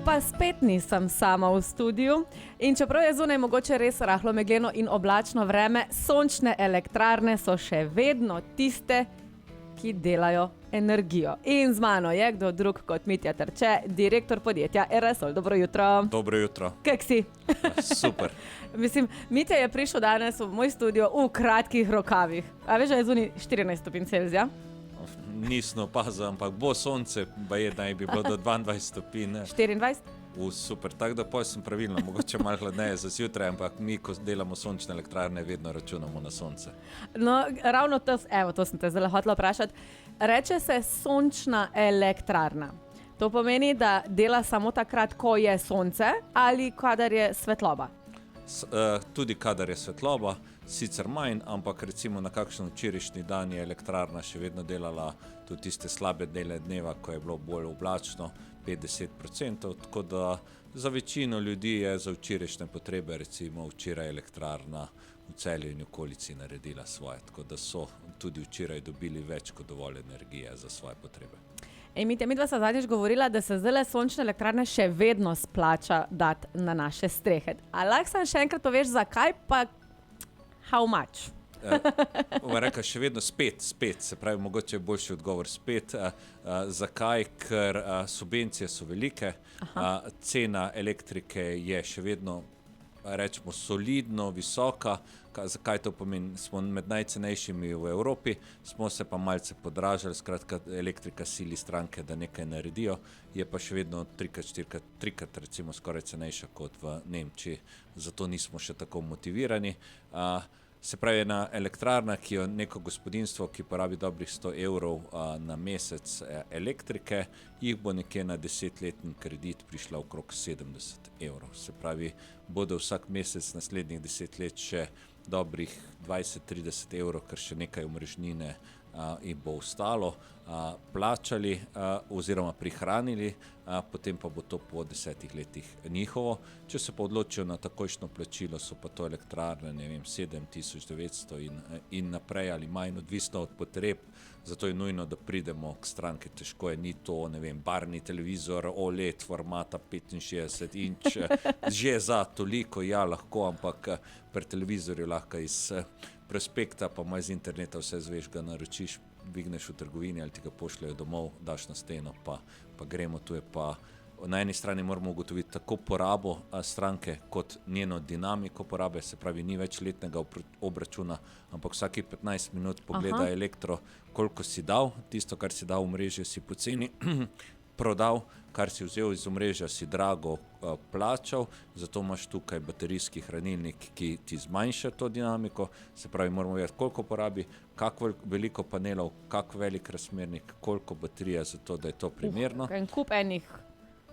pa spet nisem sama v studiu in čeprav je zunaj mogoče res rahlo megleno in oblačno vreme, sončne elektrarne so še vedno tiste, ki delajo energijo. In z mano je kdo drug kot Mitja Terče, direktor podjetja Aerosol. Dobro jutro. Dobro jutro. Kak si? Super. Mislim, Mitja je prišel danes v moj studio v kratkih rokavih. A veš, da je zunaj 14 stopinj Celzija? Nisem opazil, ampak bo sonce, baje naj bi bilo do 22 stopinj. 24? Super, tako da potem sem pravilno, mogoče malo hladneje za zjutraj, ampak mi, ko delamo sončne elektrarne, vedno računamo na sonce. No, ravno to sem te zdaj hotela vprašati. Reče se sončna elektrarna. To pomeni, da dela samo takrat, ko je sonce ali kadar je svetloba? Tudi kadar je svetloba, sicer manj, ampak recimo na kakšen včerajšnji dan je elektrarna še vedno delala tudi tiste slabe dele dneva, ko je bilo bolj oblačno, 50%, tako da za večino ljudi je za včerajšnje potrebe, recimo včeraj elektrarna v Celju in okolici naredila svoje, tako da so tudi včeraj dobili več kot dovolj energije za svoje potrebe. Mitja, midva sta zadnjič govorila, da se zdajle sončne elektrarne še vedno splača dati na naše strehe. A lahko sam še enkrat poveš, zakaj pa how much? Reka, še vedno spet, se pravi, mogoče je boljši odgovor spet. Zakaj? Ker subvencije so velike, cena elektrike je še vedno, rečemo, solidno, visoka. Zakaj to pomeni? Smo med najcenejšimi v Evropi, smo se pa malce podražili, skratka elektrika sili stranke, da nekaj naredijo, je pa še vedno trikrat recimo skoraj cenejša kot v Nemčiji, zato nismo še tako motivirani. Se pravi, ena elektrarna, ki jo neko gospodinjstvo, ki porabi dobrih 100 evrov na mesec elektrike, jih bo nekje na 10-letni kredit prišla okrog 70 evrov. Se pravi, bodo vsak mesec naslednjih 10 let še dobrih 20-30 evrov, ker še nekaj omrežnine in bo ostalo, plačali oziroma prihranili, potem pa bo to po 10 letih njihovo. Če se pa odločijo na takojšnjo plačilo, so pa to elektrarne, 7900 in naprej ali manj, odvisno od potreb, zato je nujno, da pridemo k stranki. Težko je, ni to, barni televizor OLED formata 65 inč, že za toliko, ja, lahko, ampak pri televizorju lahko iz prospekta, pa ima iz interneta vse zveš, ga naročiš, dvigneš v trgovini ali ti ga pošljajo domov, daš na steno, pa gremo. Tu je pa na eni strani moramo ugotoviti tako porabo stranke kot njeno dinamiko porabe, se pravi, ni več letnega obračuna, ampak vsaki 15 minut pogleda elektro, koliko si dal, tisto, kar si dal v mrežje, si poceni prodal, kar si vzel iz omrežja, si drago plačal, zato imaš tukaj baterijski hranilnik, ki ti zmanjša to dinamiko, se pravi, moramo vedeti, koliko porabi, kako veliko panelov, kako velik razmernik, koliko baterija, zato da je to primerno. En kup enih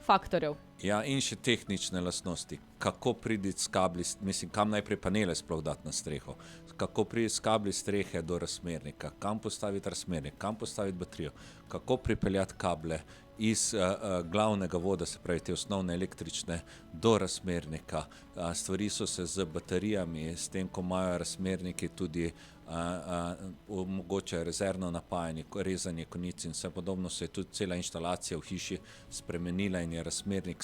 faktorjev. Ja, in še tehnične lastnosti, kako priti s kabli, kam najprej panele sploh dati na streho, kako priti s kabli strehe do razmernika, kam postaviti razmernik, kam postaviti baterijo, kako pripeljati kable iz glavnega voda, se pravi te osnovne električne, do razmernika. Stvari so se z baterijami, s tem, ko imajo razmerniki tudi mogoče rezervno napajanje, rezanje konic in vse podobno, se je tudi cela inštalacija v hiši spremenila in je razmernik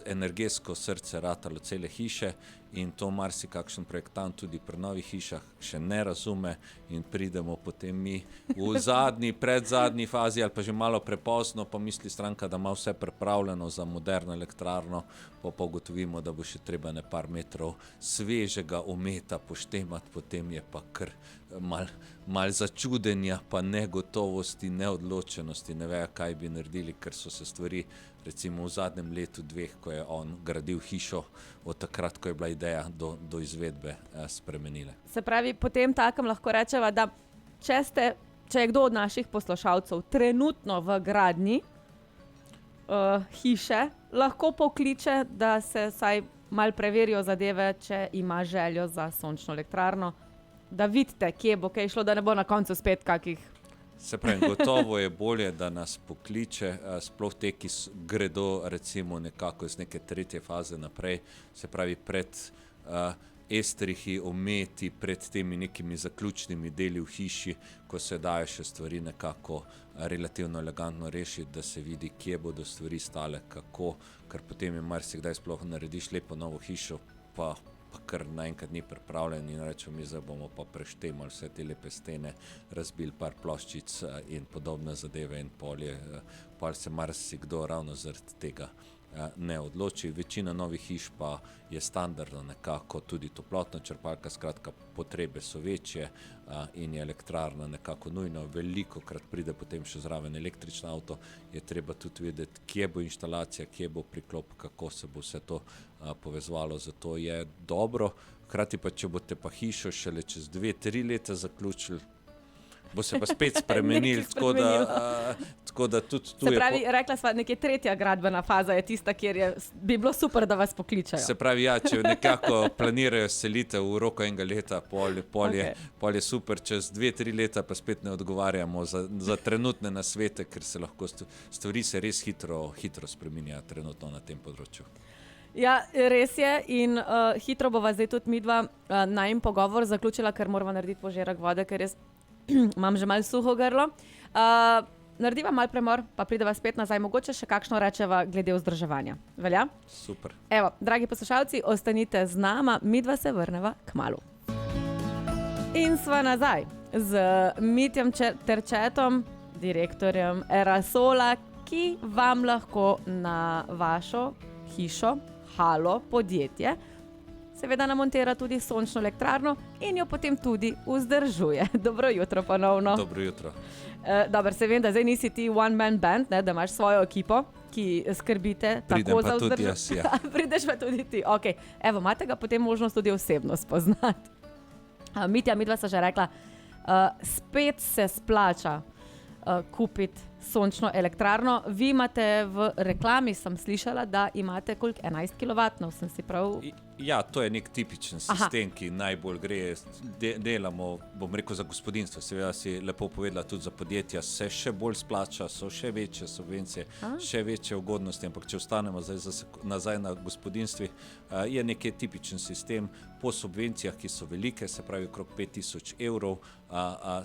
energetsko srce ratalo cele hiše in to marsikakšen projektant tudi pri novih hišah še ne razume in pridemo potem mi v predzadnji fazi ali pa že malo prepozno, pa misli stranka, da ima vse pripravljeno za moderno elektrarno, pa ugotovimo, da bo še treba par metrov svežega ometa poštemati, potem je pa kar mal začudenja, pa negotovosti, neodločenosti, ne vejo, kaj bi naredili, ker so se stvari recimo v zadnjem letu, dveh, ko je on gradil hišo, od takrat, ko je bila ideja do izvedbe spremenile. Se pravi, potem takem lahko rečeva, da če je kdo od naših poslušalcev trenutno v gradnji hiše, lahko pokliče, da se vsaj malo preverijo zadeve, če ima željo za sončno elektrarno, da vidite, kje bo kaj šlo, da ne bo na koncu spet kakih. Se pravi, gotovo je bolje, da nas pokliče, sploh te, ki gredo recimo nekako iz neke tretje faze naprej, se pravi pred estrihi, ometi pred temi nekimi zaključnimi deli v hiši, ko se dajo še stvari nekako relativno elegantno rešiti, da se vidi, kje bodo stvari stale, kako, ker potem je marsikdaj sploh narediš lepo novo hišo, pa kar naenkrat ni pripravljen in rečemo mi, zdaj bomo pa preštemali vse te lepe stene, razbili par ploščic in podobne zadeve in pol se marsikdo ravno zaradi tega ne odloči. Večina novih hiš pa je standardno nekako tudi toplotna črpalka, skratka potrebe so večje in je elektrarna nekako nujno. Velikokrat pride potem še zraven električni avto, je treba tudi vedeti, kje bo inštalacija, kje bo priklop, kako se bo vse to povezovalo, zato je dobro. Hkrati pa, če boste pa hišo šele čez 2-3 leta zaključili, bo se pa spet spremenil, tako da tudi tu je... Se pravi, rekla sva, nekje tretja gradbena faza je tista, kjer bi bilo super, da vas pokličajo. Se pravi, ja, če nekako planirajo selitev v roku enega leta, pol je super, čez 2-3 leta pa spet ne odgovarjamo za trenutne nasvete, ker se lahko stvari se res hitro spreminjajo trenutno na tem področju. Ja, res je in hitro bova zdaj tudi midva najin pogovor zaključila, ker morava narediti požirek vode, ker jaz imam že malo suho grlo. Narediva malo premor, pa prideva spet nazaj. Mogoče še kakšno rečeva glede vzdrževanja. Velja? Super. Evo, dragi poslušalci, ostanite z nama, midva se vrneva kmalu. In sva nazaj z Mitjem Terčetom, direktorjem Erasola, ki vam lahko na vašo hišo, halo, podjetje, seveda namontira tudi sončno elektrarno in jo potem tudi vzdržuje. Dobro jutro ponovno. Dobro jutro. Dobro, se vem, da zdaj nisi ti one man band, ne, da imaš svojo ekipo, ki skrbite tako za vzdrževanje. Ja. Prideš pa tudi ti. Okay. Evo, imate ga potem možnost tudi osebno spoznati. Mitja, midva sta že rekla, spet se splača kupiti sončno elektrarno. Vi imate v reklami, sem slišala, da imate koliko 11 kW, sem si prav... Ja, to je nek tipičen sistem, ki najbolj gre. Delamo, bom rekel, za gospodinstvo. Seveda si lepo povedala, tudi za podjetja se še bolj splača, so še večje subvencije, še večje ugodnosti, ampak če ostanemo nazaj na gospodinstvi, je nekje tipičen sistem po subvencijah, ki so velike, se pravi okrog 5000 evrov,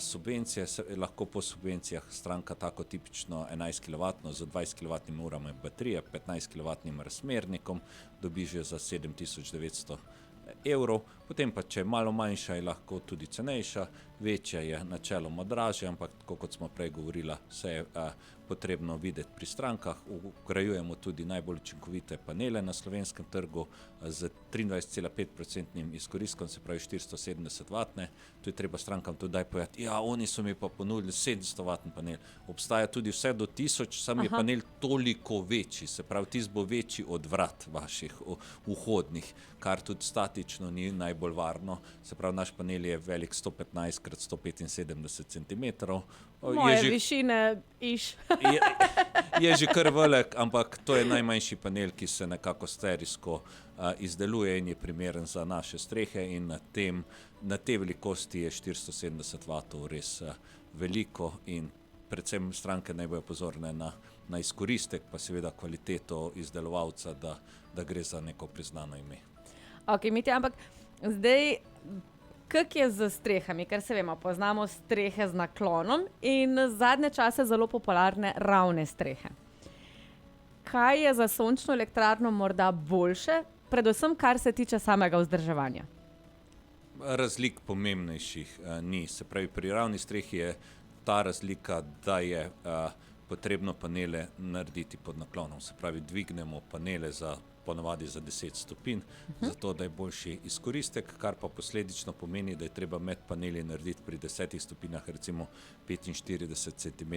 subvencije, lahko po subvencijah stranka tako tipično 11 kW z 20 kW urami baterije, 15 kW razmernikom, dobi že za 7900 evrov, potem pa če je malo manjša, je lahko tudi cenejša, večja je načeloma dražja, ampak tako kot smo prej govorila, vse je potrebno videti pri strankah. Vgrajujemo tudi najbolj učinkovite panele na slovenskem trgu z 23,5% izkoristkom, se pravi 470 W. Tu je treba strankam tudi povedati, ja, oni so mi pa ponudili 700 W panel. Obstaja tudi vse do 1000, sam je panel toliko večji, se pravi, tisti bo večji od vrat vaših vhodnih, kar tudi statično ni najbolj varno. Se pravi, naš panel je velik 115 x 175 cm. Moje višine je že kar velik, ampak to je najmanjši panel, ki se nekako sterijsko izdeluje in je primeren za naše strehe in na te velikosti je 470 W res veliko in predvsem stranke naj bojo pozorne na izkoristek, pa seveda kvaliteto izdelovalca, da gre za neko priznano ime. Ok, Mitja, ampak zdaj, kak je z strehami, ker se vemo, poznamo strehe z naklonom in zadnje čase zelo popularne ravne strehe. Kaj je za sončno elektrarno morda boljše, predvsem kar se tiče samega vzdrževanja? Razlik pomembnejših ni. Se pravi, pri ravni strehi je ta razlika, da je potrebno panele narediti pod naklonom. Se pravi, dvignemo panele ponavadi za 10 stopinj, zato da je boljši izkoristek, kar pa posledično pomeni, da je treba med paneli narediti pri 10 stopinjah recimo 45 cm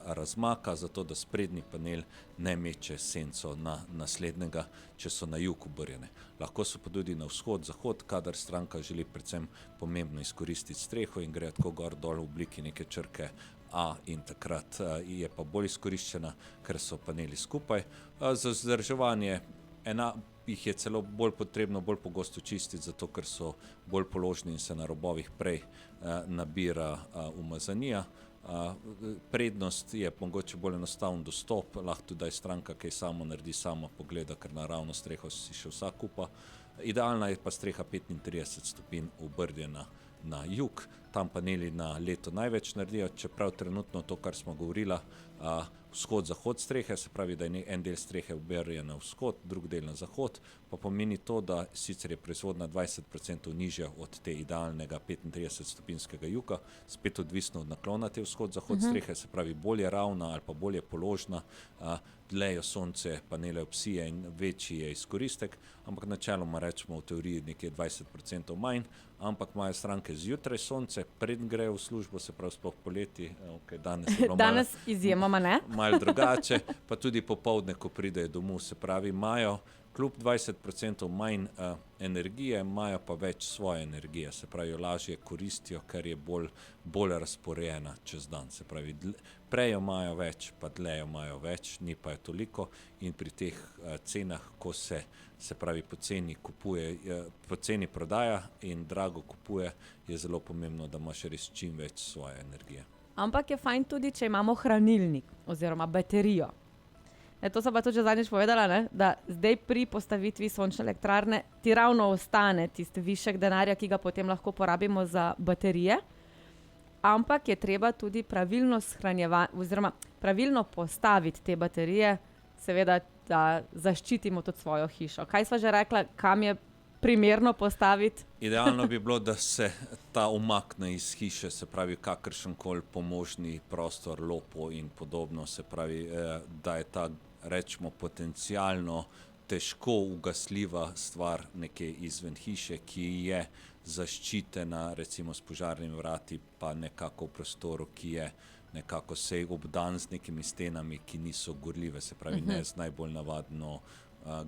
razmaka, zato da sprednji panel ne meče senco na naslednjega, če so na jug obrnjene. Lahko so pa tudi na vzhod, zahod, kadar stranka želi predvsem pomembno izkoristiti streho in gre tako gor dol v obliki neke črke A in takrat je pa bolj izkoriščena, ker so paneli skupaj. Za vzdrževanje jih je celo bolj potrebno, bolj pogosto čistiti, zato ker so bolj položni in se na robovih prej nabira umazanija. Prednost je mogoče bolj enostaven dostop, lahko tudi stranka, ki samo naredi, sama pogleda, ker naravno streho si še vsak kupa. Idealna je pa streha 35 stopinj obrnjena na jug, tam paneli na leto največ naredijo, čeprav trenutno to, kar smo govorila, vzhod-zahod strehe, se pravi, da je en del strehe obrnjen na vzhod, drug del na zahod, pa pomeni to, da sicer je proizvodnja 20% nižja od te idealnega 35-stopinskega juga, spet odvisno od naklona te vzhod-zahod strehe, se pravi, bolje ravna ali pa bolje položna, dlje sonce panele obsije in večji je izkoristek, ampak načeloma rečemo v teoriji nekje 20% manj, ampak imajo stranke zjutraj sonce, preden grejo v službo, se pravi sploh poleti, danes je bilo Danes izjemoma ne. malo drugače, pa tudi popoldne, ko pridejo domov, se pravi, imajo kljub 20% manj energije, imajo pa več svoje energije, se pravi, jo lažje koristijo, ker je bolj razporejena čez dan, se pravi, prej jo imajo več, pa dlje jo imajo več, ni pa je toliko in pri teh cenah, ko se pravi, poceni kupuje, poceni prodaja in drago kupuje, je zelo pomembno, da imaš res čim več svoje energije. Ampak je fajn tudi, če imamo hranilnik oziroma baterijo. To sem pa tudi že zadnjič povedala, ne? Da zdaj pri postavitvi sončne elektrarne ti ravno ostane tisti višek denarja, ki ga potem lahko porabimo za baterije, ampak je treba tudi pravilno oziroma pravilno postaviti te baterije, seveda, da zaščitimo tudi svojo hišo. Kaj sva že rekla, kam je primerno postaviti? Idealno bi bilo, da se ta umakne iz hiše, se pravi, kakršenkoli pomožni prostor, lopo in podobno, se pravi, da je ta, rečemo, potencialno težko ugasljiva stvar nekje izven hiše, ki je zaščitena, recimo s požarnimi vrati, pa nekako v prostoru, ki je nekako sej obdan z nekimi stenami, ki niso gorljive, se pravi, ne z najbolj navadno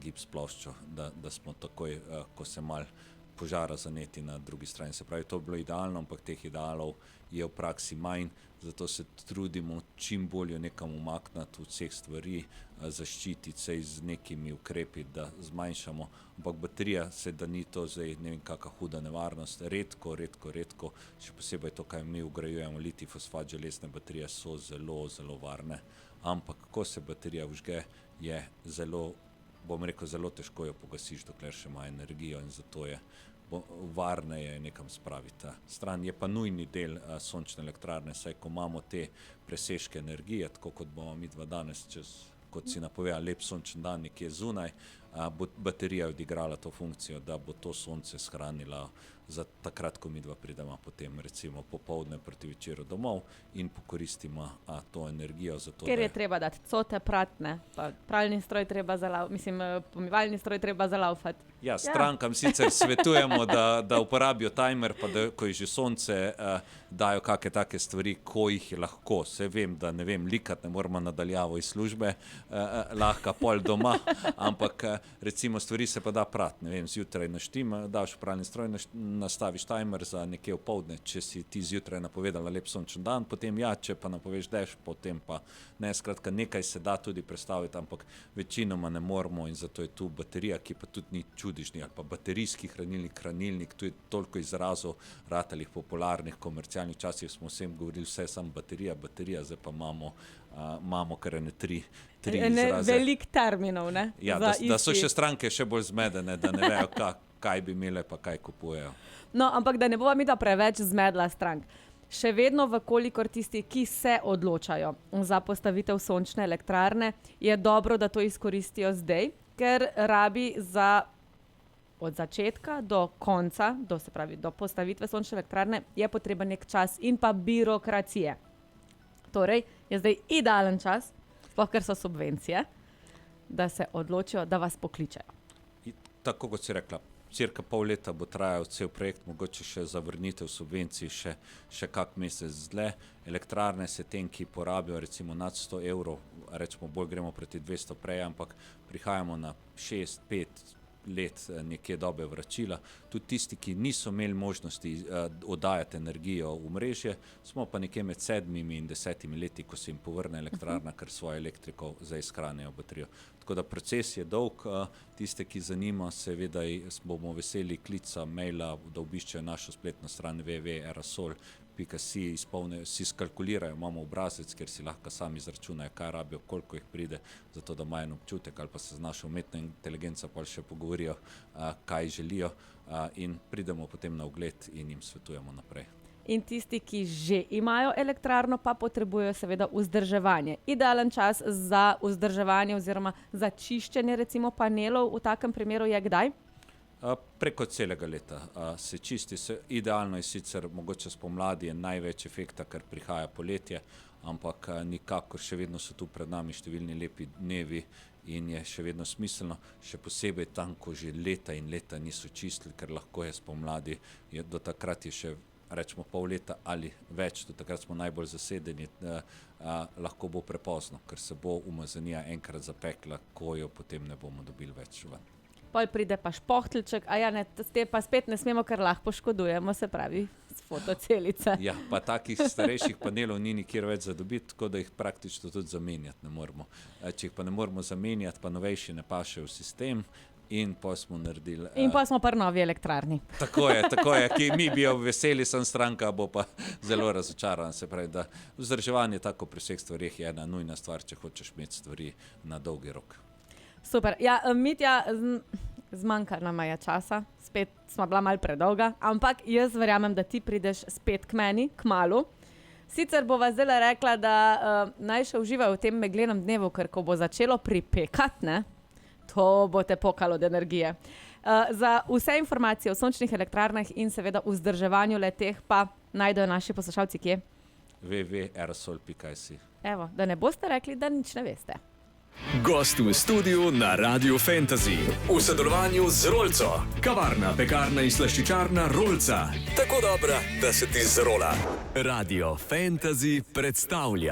gips ploščo, da smo takoj, ko se mal požara zaneti na drugi strani. Se pravi, to bi bilo idealno, ampak teh idealov je v praksi manj, zato se trudimo čim bolj nekam umakniti od vseh stvari, zaščititi se z nekimi ukrepi, da zmanjšamo. Ampak baterija, se da ni to zdaj ne vem kakšna huda nevarnost, redko, še posebej to, kaj mi vgrajujemo, litij fosfat, železne baterije so zelo, zelo varne. Ampak ko se baterija vžge, je zelo, bom rekel, zelo težko jo pogasiš, dokler še ima energijo in zato je varneje nekam spraviti stran. Je pa nujni del sončne elektrarne, saj ko imamo te presežke energije, tako kot bomo mi dva danes kot si napovedal, lep sončen dan nekje zunaj, bo baterija odigrala to funkcijo, da bo to sonce shranila za takrat, ko mi dva pridemo potem recimo popoldne proti večeru domov in pokoristimo to energijo. Zato, ker je treba dati cote pratne, pa pralni stroj treba pomivalni stroj treba zalaufati. Ja, strankam sicer svetujemo, da uporabijo timer, pa da, ko je že sonce, dajo kakšne take stvari, ko jih je lahko. Se vem, da ne vem, likati ne moramo nadaljavo iz službe, lahko pol doma, ampak recimo stvari se pa da prati, ne vem, zjutraj naštim, daš v pralni stroj, nastaviš timer za nekje opoldne, če si ti zjutraj napovedala lep sončen dan, potem ja, če pa napoveš dež, potem pa ne, skratka nekaj se da tudi predstaviti, ampak večinoma ne moramo in zato je tu baterija, ki pa tudi ni čudežni, ali pa baterijski hranilnik, tu je toliko izrazov ratalih popularnih, komercialnih, časih smo vsem govorili vse samo baterija, zdaj pa imamo kar ene tri izraze. Velik terminov, ne? Ja, da so še stranke še bolj zmedene, da ne vejo, kaj bi imele pa kaj kupujejo. No, ampak da ne bova mi da preveč zmedla strank. Še vedno, vkolikor tisti, ki se odločajo za postavitev sončne elektrarne, je dobro, da to izkoristijo zdaj, ker rabi od začetka do konca, se pravi do postavitve sončne elektrarne, je potreben nek čas in pa birokracije. Torej, je zdaj idealen čas, sploh ker so subvencije, da se odločijo, da vas pokličejo. Tako kot si rekla, cirka pol leta bo trajal cel projekt, mogoče še zavrnitev subvencij, še kak mesec dlje. Elektrarne se tem, ki porabijo recimo nad 100 evrov, rečemo bolj gremo proti 200 prej, ampak prihajamo na 6-5 let nekje dobe vračila. Tudi tisti, ki niso imeli možnosti oddajati energijo v mrežje, smo pa nekje med 7 in 10 leti, ko se jim povrne elektrarna, ker svojo elektriko zdaj shranijo baterijo. Tako da proces je dolg, tiste, ki zanima, seveda bomo veseli klica, maila, da obiščejo našo spletno stran www.aerosol.si aerosol.si izpolnijo, si skalkulirajo, imamo obrazec, kjer si lahko sami izračunajo, kaj rabijo, koliko jih pride, zato da imajo en občutek ali pa se z našo umetno inteligenco pa še pogovorijo, kaj želijo, in pridemo potem na ogled in jim svetujemo naprej. In tisti, ki že imajo elektrarno, pa potrebujejo seveda vzdrževanje. Idealen čas za vzdrževanje oziroma za čiščenje recimo panelov v takem primeru je kdaj? Preko celega leta se čisti. Idealno je sicer, mogoče spomladi je največ efekta, ker prihaja poletje, ampak nikakor še vedno so tu pred nami številni lepi dnevi in je še vedno smiselno, še posebej tam, ko že leta in leta niso čistili, ker lahko je spomladi, do takrat je še rečemo pol leta ali več, do takrat smo najbolj zasedeni, lahko bo prepozno, ker se bo umazanija enkrat zapekla, ko jo potem ne bomo dobili več ven. Pol pride pa špohtelček, te pa spet ne smemo, ker lahko poškodujemo, se pravi, s fotocelice. Ja, pa takih starejših panelov ni nikjer več za dobiti, tako da jih praktično tudi zamenjati ne moremo. Če jih pa ne moremo zamenjati, pa novejši ne paše v sistem in pa smo naredili... In pa smo pri novi elektrarni. Tako je, ki mi bi jo veseli, sem stranka, bo pa zelo razočaran. Se pravi, da vzdrževanje tako pri vseh stvarih je ena nujna stvar, če hočeš imeti stvari na dolgi rok. Super. Ja, Mitja, zmanjka nama je časa, spet smo bila malo predolga, ampak jaz verjamem, da ti prideš spet k meni, kmalu. Sicer bova zdaj rekla, da naj še uživajo v tem meglenem dnevu, ker ko bo začelo pripekati, ne, to bo te pokalo od energije. Za vse informacije o sončnih elektrarnah in seveda vzdrževanju le-teh pa najdejo naši poslušalci kje? www.aerosol.si. Evo, da ne boste rekli, da nič ne veste. Gost v studiu na Radio Fantasy v sodelovanju z Rolco. Kavarna, pekarna in slaščičarna Rolca. Tako dobra, da se ti zrola. Radio Fantasy predstavlja.